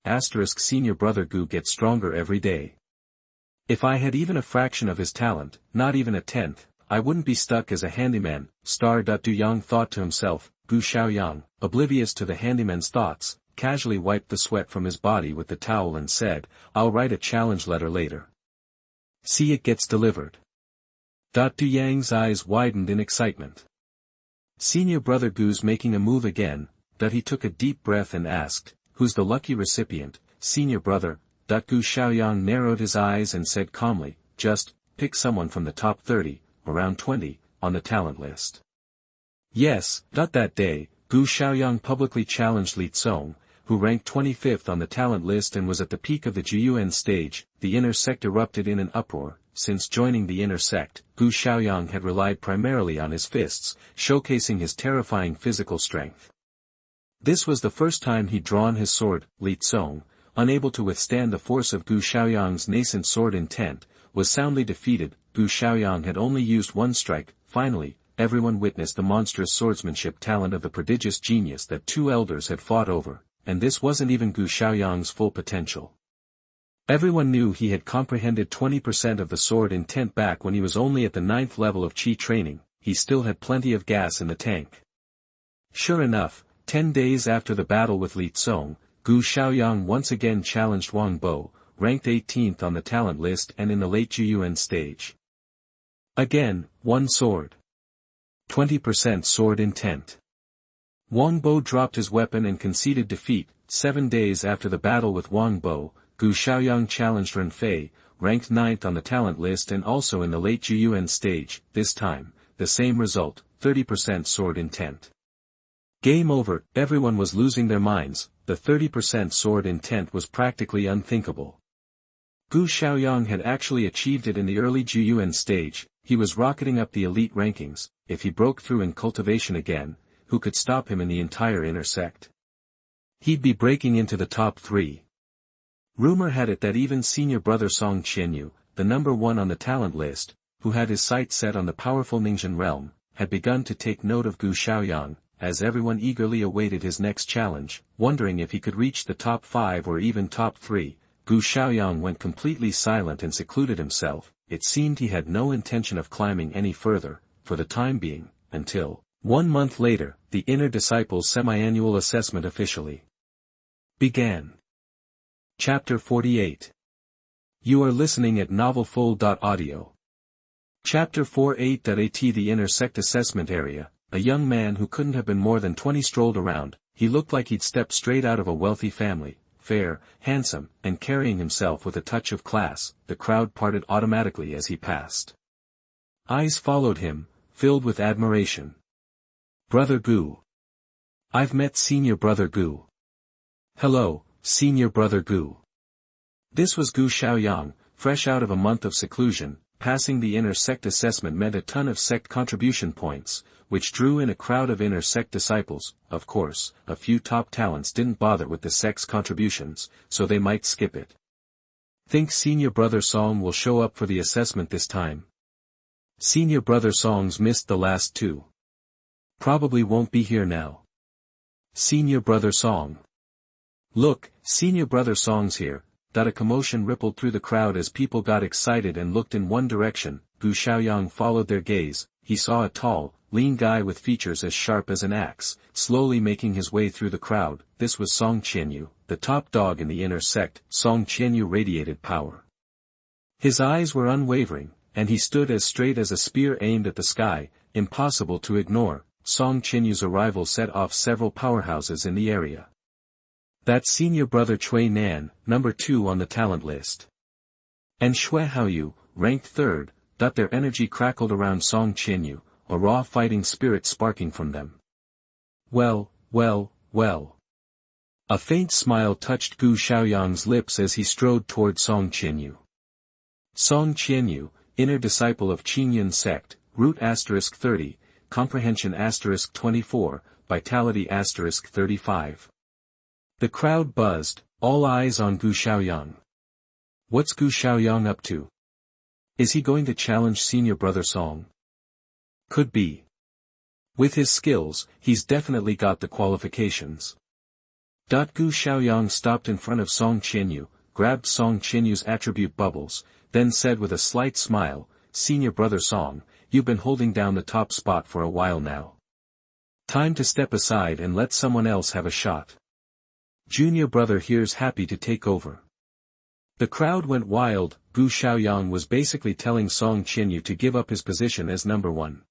Senior brother Gu gets stronger every day. If I had even a fraction of his talent, not even a tenth, I wouldn't be stuck as a handyman. Du Yang thought to himself. Gu Shaoyang, oblivious to the handyman's thoughts, casually wiped the sweat from his body with the towel and said, I'll write a challenge letter later. See, it gets delivered. Du Yang's eyes widened in excitement. Senior brother Gu's making a move again. He took a deep breath and asked, who's the lucky recipient? Senior brother. Gu Shaoyang narrowed his eyes and said calmly, just, pick someone from the top 30, around 20, on the talent list. Yes. That day, Gu Shaoyang publicly challenged Li Tsong, who ranked 25th on the talent list and was at the peak of the Yuan stage. The inner sect erupted in an uproar. Since joining the inner sect, Gu Shaoyang had relied primarily on his fists, showcasing his terrifying physical strength. This was the first time he'd drawn his sword. Li Tsong, unable to withstand the force of Gu Shaoyang's nascent sword intent, was soundly defeated. Gu Shaoyang had only used one strike. Finally, everyone witnessed the monstrous swordsmanship talent of the prodigious genius that 2 elders had fought over, and this wasn't even Gu Shaoyang's full potential. Everyone knew he had comprehended 20% of the sword intent back when he was only at the 9th level of Qi training. He still had plenty of gas in the tank. Sure enough, 10 days after the battle with Li Tsong, Gu Shaoyang once again challenged Wang Bo, ranked 18th on the talent list and in the late Yuan stage. Again, one sword. 20% sword intent. Wang Bo dropped his weapon and conceded defeat. 7 days after the battle with Wang Bo, Gu Shaoyang challenged Ren Fei, ranked 9th on the talent list and also in the late Yuan stage. This time, the same result, 30% sword intent. Game over. Everyone was losing their minds. The 30% sword intent was practically unthinkable. Gu Shaoyang had actually achieved it in the early Yuan stage. He was rocketing up the elite rankings. If he broke through in cultivation again, who could stop him in the entire inner sect. He'd be breaking into the top 3. Rumor had it that even senior brother Song Qianyu, the number 1 on the talent list, who had his sights set on the powerful Ningxin realm, had begun to take note of Gu Shaoyang, as everyone eagerly awaited his next challenge, wondering if he could reach the top 5 or even top 3. Gu Shaoyang went completely silent and secluded himself. It seemed he had no intention of climbing any further, for the time being, until 1 month later, the inner disciples' semi-annual assessment officially began. Chapter 48. You are listening at novelfull.audio. Chapter 48.at The inner sect assessment area. A young man who couldn't have been more than 20 strolled around. He looked like he'd stepped straight out of a wealthy family, fair, handsome, and carrying himself with a touch of class. The crowd parted automatically as he passed. Eyes followed him, filled with admiration. Brother Gu. I've met Senior Brother Gu. Hello, Senior Brother Gu. This was Gu Shaoyang, fresh out of a month of seclusion. Passing the inner sect assessment meant a ton of sect contribution points, which drew in a crowd of inner sect disciples. Of course, a few top talents didn't bother with the sect's contributions, so they might skip it. Think Senior Brother Song will show up for the assessment this time? Senior Brother Song's missed the last 2. Probably won't be here now. Senior Brother Song. Look, Senior Brother Song's here. A commotion rippled through the crowd as people got excited and looked in one direction. Gu Shaoyang followed their gaze. He saw a tall, lean guy with features as sharp as an axe, slowly making his way through the crowd. This was Song Qianyu, the top dog in the inner sect. Song Qianyu radiated power. His eyes were unwavering, and he stood as straight as a spear aimed at the sky, impossible to ignore. Song Qianyu's arrival set off several powerhouses in the area. That's Senior Brother Cui Nan, number 2 on the talent list. And Shui Haoyu, ranked 3rd. Their energy crackled around Song Qianyu, a raw fighting spirit sparking from them. Well. A faint smile touched Gu Shaoyang's lips as he strode toward Song Qianyu. Song Qianyu, inner disciple of Qingyun sect, root *30, comprehension *24, vitality *35. The crowd buzzed, all eyes on Gu Shaoyang. What's Gu Shaoyang up to? Is he going to challenge Senior Brother Song? Could be. With his skills, he's definitely got the qualifications. Gu Shaoyang stopped in front of Song Qianyu, grabbed Song Qianyu's attribute bubbles, then said with a slight smile, Senior Brother Song, you've been holding down the top spot for a while now. Time to step aside and let someone else have a shot. Junior brother here's happy to take over. The crowd went wild. Gu Shaoyang was basically telling Song Qianyu to give up his position as number 1.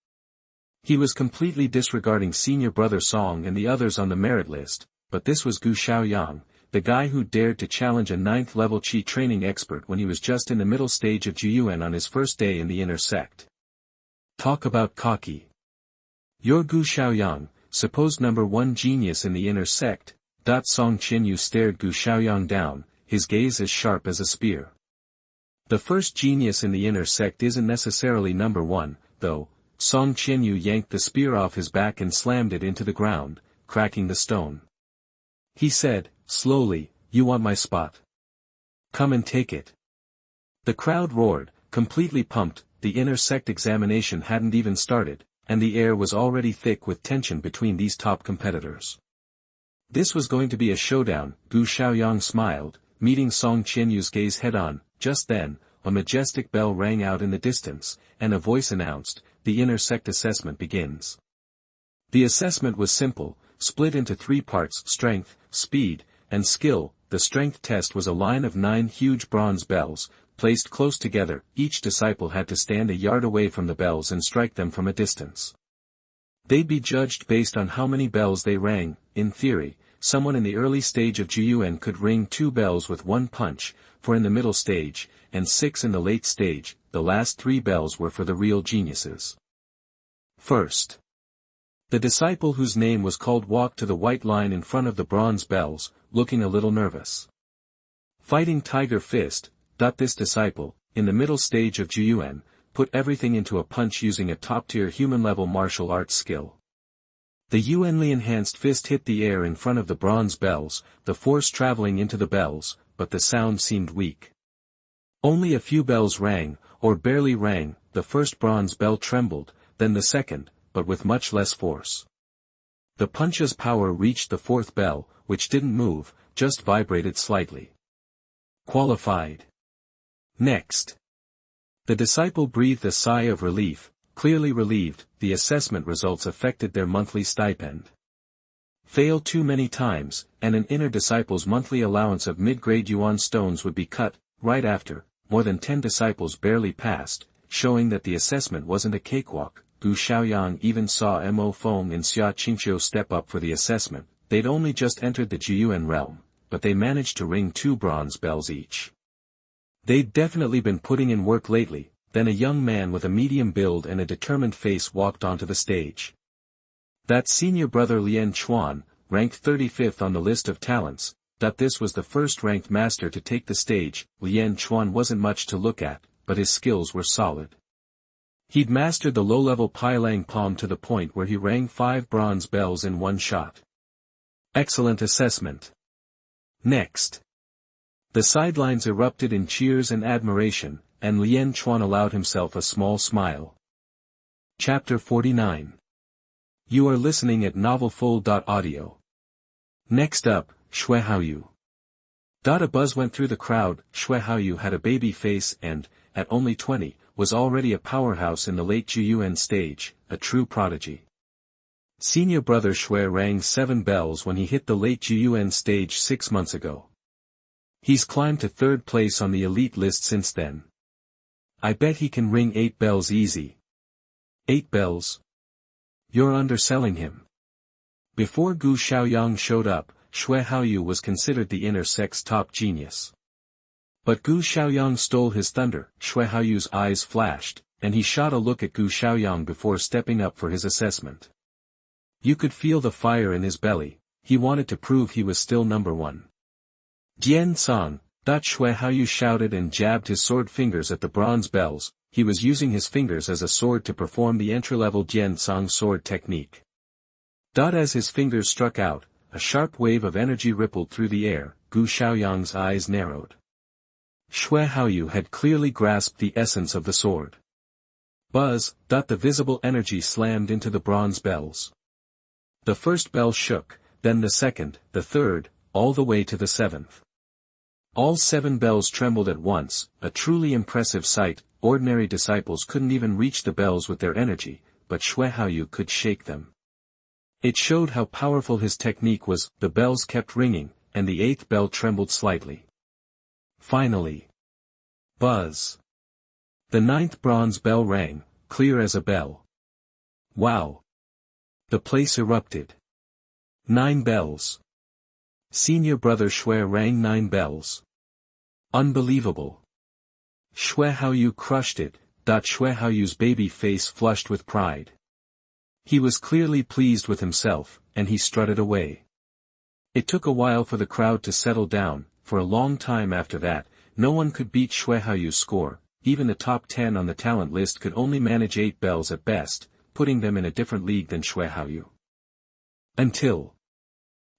He was completely disregarding Senior Brother Song and the others on the merit list, but this was Gu Shaoyang, the guy who dared to challenge a 9th level Qi training expert when he was just in the middle stage of Jiyuan on his first day in the inner sect. Talk about cocky. You're Gu Shaoyang, supposed number 1 genius in the inner sect. Song Qianyu stared Gu Shaoyang down, his gaze as sharp as a spear. The first genius in the inner sect isn't necessarily number 1, though. Song Qianyu yanked the spear off his back and slammed it into the ground, cracking the stone. He said, slowly, you want my spot? Come and take it. The crowd roared, completely pumped. The inner sect examination hadn't even started, and the air was already thick with tension between these top competitors. This was going to be a showdown. Gu Shaoyang smiled, meeting Song Qianyu's gaze head-on. Just then, a majestic bell rang out in the distance, and a voice announced, the inner sect assessment begins. The assessment was simple, split into 3 parts: strength, speed, and skill. The strength test was a line of 9 huge bronze bells, placed close together. Each disciple had to stand a yard away from the bells and strike them from a distance. They'd be judged based on how many bells they rang. In theory, someone in the early stage of Jiyuan could ring 2 bells with 1 punch, 4 in the middle stage, and 6 in the late stage. The last 3 bells were for the real geniuses. First, the disciple whose name was called walked to the white line in front of the bronze bells, looking a little nervous. Fighting Tiger Fist. This disciple, in the middle stage of Jiyuan, put everything into a punch using a top-tier human-level martial arts skill. The Yuanli enhanced fist hit the air in front of the bronze bells, the force traveling into the bells, but the sound seemed weak. Only a few bells rang, or barely rang. The first bronze bell trembled, then the second, but with much less force. The punch's power reached the fourth bell, which didn't move, just vibrated slightly. Qualified. Next. The disciple breathed a sigh of relief, clearly relieved. The assessment results affected their monthly stipend. Fail too many times, and an inner disciple's monthly allowance of mid-grade Yuan stones would be cut. Right after, more than 10 disciples barely passed, showing that the assessment wasn't a cakewalk. Gu Shaoyang even saw Mo Feng and Xia Qingqiu step up for the assessment. They'd only just entered the Jiyuan realm, but they managed to ring 2 bronze bells each. They'd definitely been putting in work lately. Then a young man with a medium build and a determined face walked onto the stage. That senior brother Lian Chuan, ranked 35th on the list of talents. This was the first ranked master to take the stage. Lian Chuan wasn't much to look at, but his skills were solid. He'd mastered the low-level Pailang palm to the point where he rang 5 bronze bells in one shot. Excellent assessment. Next. The sidelines erupted in cheers and admiration, and Lian Chuan allowed himself a small smile. Chapter 49. You are listening at novelfull.audio. Next up, Shui Haoyu. A buzz went through the crowd. Shui Haoyu had a baby face and, at only 20, was already a powerhouse in the late Jiyuan stage, a true prodigy. Senior brother Shui rang 7 bells when he hit the late Jiyuan stage 6 months ago. He's climbed to 3rd place on the elite list since then. I bet he can ring 8 bells easy. 8 bells? You're underselling him. Before Gu Shaoyang showed up, Shui Haoyu was considered the inner sect's top genius. But Gu Shaoyang stole his thunder. Shui Haoyu's eyes flashed, and he shot a look at Gu Shaoyang before stepping up for his assessment. You could feel the fire in his belly. He wanted to prove he was still number 1. Jian Song. Shui Haoyu shouted and jabbed his sword fingers at the bronze bells. He was using his fingers as a sword to perform the entry-level Jian Song sword technique. As his fingers struck out, a sharp wave of energy rippled through the air. Gu Shaoyang's eyes narrowed. Shui Haoyu had clearly grasped the essence of the sword. Buzz. The visible energy slammed into the bronze bells. The first bell shook, then the second, the third, all the way to the 7th. All 7 bells trembled at once, a truly impressive sight. Ordinary disciples couldn't even reach the bells with their energy, but Shui Haoyu could shake them. It showed how powerful his technique was. The bells kept ringing, and the 8th bell trembled slightly. Finally. Buzz. The 9th bronze bell rang, clear as a bell. Wow. The place erupted. 9 bells. Senior brother Shui rang 9 bells. Unbelievable. Shui Haoyu crushed it. Shui Haoyu's baby face flushed with pride. He was clearly pleased with himself, and he strutted away. It took a while for the crowd to settle down. For a long time after that, no one could beat Shui Haoyu's score. Even the top 10 on the talent list could only manage 8 bells at best, putting them in a different league than Shui Haoyu. Until.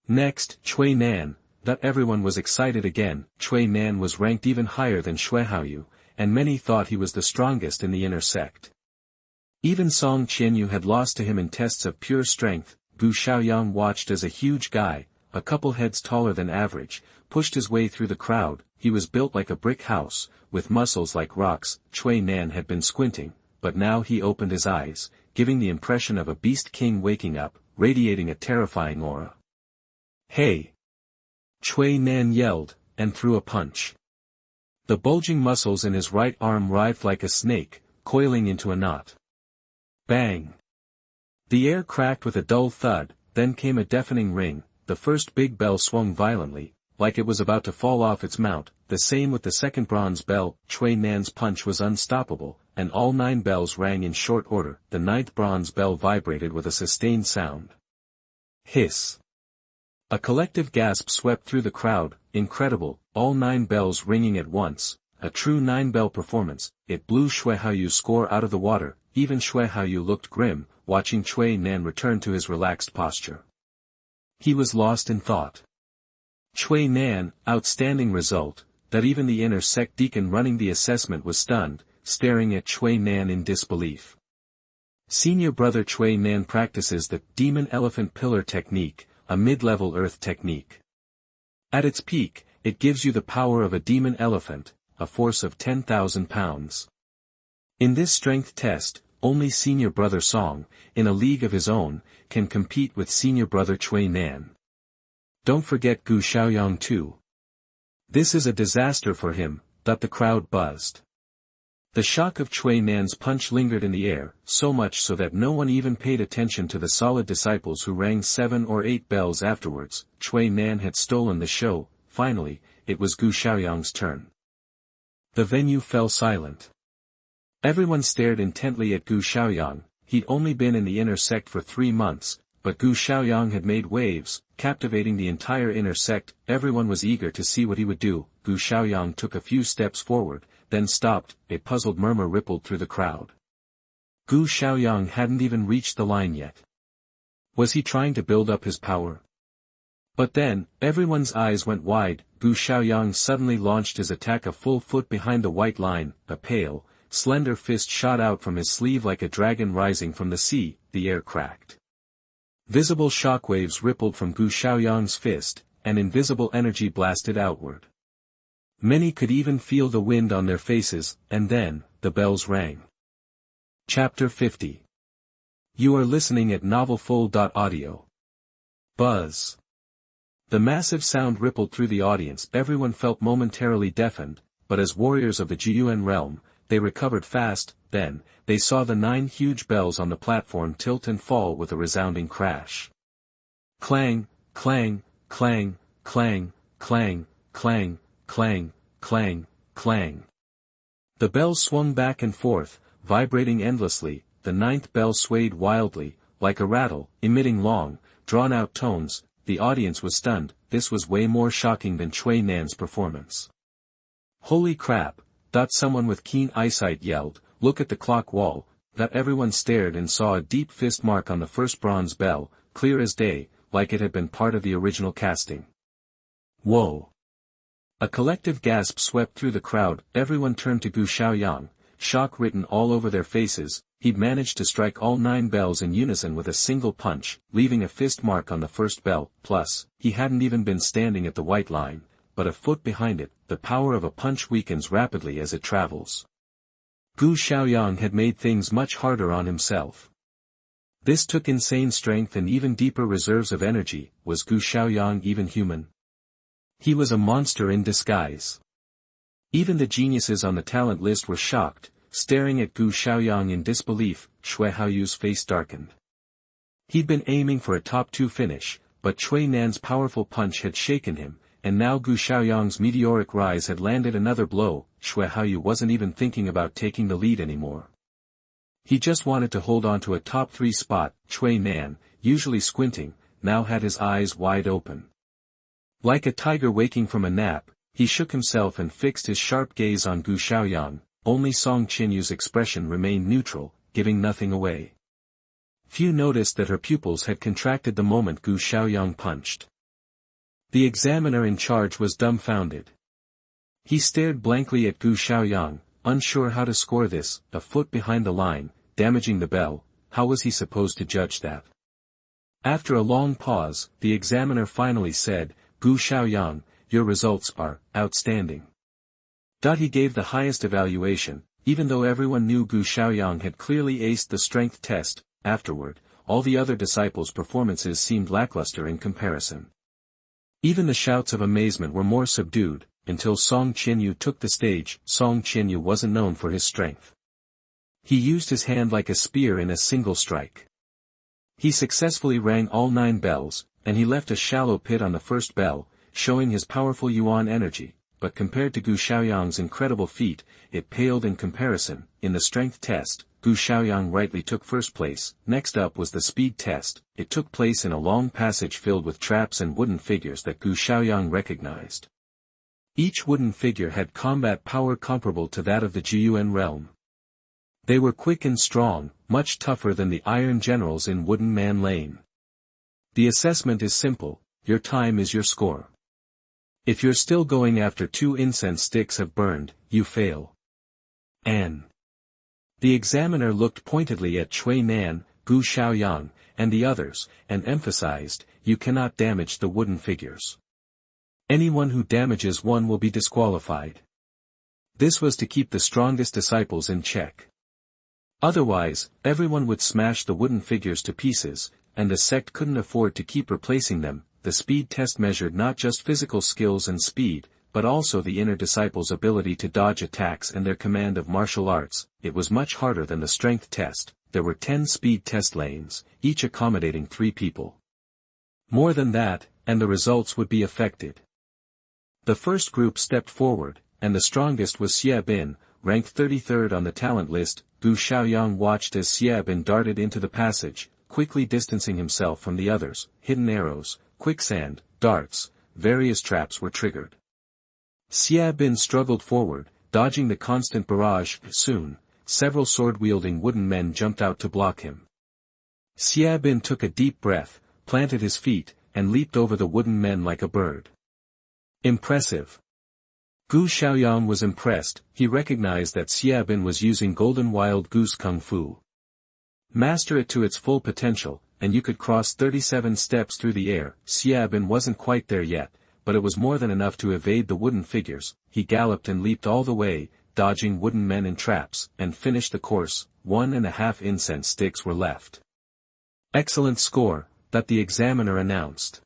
Next, Cui Nan. Everyone was excited again. Cui Nan was ranked even higher than Shui Haoyu, and many thought he was the strongest in the inner sect. Even Song Qianyu had lost to him in tests of pure strength. Gu Shaoyang watched as a huge guy, a couple heads taller than average, pushed his way through the crowd. He was built like a brick house, with muscles like rocks. Cui Nan had been squinting, but now he opened his eyes, giving the impression of a beast king waking up, radiating a terrifying aura. Hey! Cui Nan yelled, and threw a punch. The bulging muscles in his right arm writhed like a snake, coiling into a knot. Bang! The air cracked with a dull thud, then came a deafening ring. The first big bell swung violently, like it was about to fall off its mount. The same with the second bronze bell. Cui Nan's punch was unstoppable, and all 9 bells rang in short order. The 9th bronze bell vibrated with a sustained sound. Hiss! A collective gasp swept through the crowd. Incredible, all 9 bells ringing at once, a true 9-bell performance. It blew Shui Haoyu's score out of the water. Even Shui Haoyu looked grim. watching Chui Nan return to his relaxed posture. He was lost in thought. Chui Nan, outstanding result, that even the inner sect deacon running the assessment was stunned, staring at Chui Nan in disbelief. Senior brother Chui Nan practices the Demon Elephant Pillar technique, a mid-level earth technique. At its peak, it gives you the power of a demon elephant, a force of 10,000 pounds. In this strength test, only senior brother Song, in a league of his own, can compete with senior brother Chui Nan. Don't forget Gu Shaoyang too. This is a disaster for him, that the crowd buzzed. The shock of Chui Nan's punch lingered in the air, so much so that no one even paid attention to the solid disciples who rang 7 or 8 bells afterwards. Chui Nan had stolen the show. Finally, it was Gu Shaoyang's turn. The venue fell silent. Everyone stared intently at Gu Shaoyang. He'd only been in the inner sect for 3 months, but Gu Shaoyang had made waves, captivating the entire inner sect. Everyone was eager to see what he would do. Gu Shaoyang took a few steps forward, then stopped. A puzzled murmur rippled through the crowd. Gu Shaoyang hadn't even reached the line yet. Was he trying to build up his power? But then, everyone's eyes went wide. Gu Shaoyang suddenly launched his attack a full foot behind the white line. A pale, slender fist shot out from his sleeve like a dragon rising from the sea. The air cracked. Visible shockwaves rippled from Gu Shaoyang's fist, and invisible energy blasted outward. Many could even feel the wind on their faces, and then, the bells rang. Chapter 50. You are listening at novelfull.audio. Buzz. The massive sound rippled through the audience. Everyone felt momentarily deafened, but as warriors of the Jiyuan realm, they recovered fast. Then, they saw the 9 huge bells on the platform tilt and fall with a resounding crash. Clang, clang, clang, clang, clang, clang, clang, clang, clang. The bells swung back and forth, vibrating endlessly. The 9th bell swayed wildly, like a rattle, emitting long, drawn-out tones. The audience was stunned. This was way more shocking than Chui Nan's performance. Holy crap, that someone with keen eyesight yelled. Look at the clock wall. That everyone stared and saw a deep fist mark on the first bronze bell, clear as day, like it had been part of the original casting. Whoa! A collective gasp swept through the crowd. Everyone turned to Gu Shaoyang, shock written all over their faces. He'd managed to strike all 9 bells in unison with a single punch, leaving a fist mark on the first bell. Plus, he hadn't even been standing at the white line, but a foot behind it. The power of a punch weakens rapidly as it travels. Gu Shaoyang had made things much harder on himself. This took insane strength and even deeper reserves of energy. Was Gu Shaoyang even human? He was a monster in disguise. Even the geniuses on the talent list were shocked, staring at Gu Shaoyang in disbelief. Shui Haoyu's face darkened. He'd been aiming for a top 2 finish, but Chui Nan's powerful punch had shaken him, and now Gu Shaoyang's meteoric rise had landed another blow. Shui Haoyu wasn't even thinking about taking the lead anymore. He just wanted to hold on to a top 3 spot. Chui Nan, usually squinting, now had his eyes wide open. Like a tiger waking from a nap, he shook himself and fixed his sharp gaze on Gu Shaoyang. Only Song Qinyu's expression remained neutral, giving nothing away. Few noticed that her pupils had contracted the moment Gu Shaoyang punched. The examiner in charge was dumbfounded. He stared blankly at Gu Shaoyang, unsure how to score this. A foot behind the line, damaging the bell. How was he supposed to judge that? After a long pause, the examiner finally said, Gu Shaoyang, your results are outstanding. He gave the highest evaluation, even though everyone knew Gu Shaoyang had clearly aced the strength test. Afterward, all the other disciples' performances seemed lackluster in comparison. Even the shouts of amazement were more subdued, until Song Qinyu took the stage. Song Qinyu wasn't known for his strength. He used his hand like a spear in a single strike. He successfully rang all 9 bells, and he left a shallow pit on the first bell, showing his powerful Yuan energy. But compared to Gu Shaoyang's incredible feat, it paled in comparison. In the strength test, Gu Shaoyang rightly took first place. Next up was the speed test. It took place in a long passage filled with traps and wooden figures that Gu Shaoyang recognized. Each wooden figure had combat power comparable to that of the Jiyuan realm. They were quick and strong, much tougher than the iron generals in Wooden Man Lane. The assessment is simple, your time is your score. If you're still going after 2 incense sticks have burned, you fail. An. The examiner looked pointedly at Cui Nan, Gu Shaoyang, and the others, and emphasized, you cannot damage the wooden figures. Anyone who damages one will be disqualified. This was to keep the strongest disciples in check. Otherwise, everyone would smash the wooden figures to pieces, and the sect couldn't afford to keep replacing them. The speed test measured not just physical skills and speed, but also the inner disciples' ability to dodge attacks and their command of martial arts. It was much harder than the strength test. There were 10 speed test lanes, each accommodating 3 people. More than that, and the results would be affected. The first group stepped forward, and the strongest was Xie Bin, ranked 33rd on the talent list. Gu Shaoyang watched as Xie Bin darted into the passage, quickly distancing himself from the others. Hidden arrows, quicksand, darts, various traps were triggered. Xie Bin struggled forward, dodging the constant barrage. Soon, several sword-wielding wooden men jumped out to block him. Xie Bin took a deep breath, planted his feet, and leaped over the wooden men like a bird. Impressive. Gu Shaoyang was impressed. He recognized that Xie Bin was using Golden Wild Goose Kung Fu. Master it to its full potential, and you could cross 37 steps through the air. Xie Bin wasn't quite there yet, but it was more than enough to evade the wooden figures. He galloped and leaped all the way, dodging wooden men and traps, and finished the course. 1.5 incense sticks were left. Excellent score, that the examiner announced.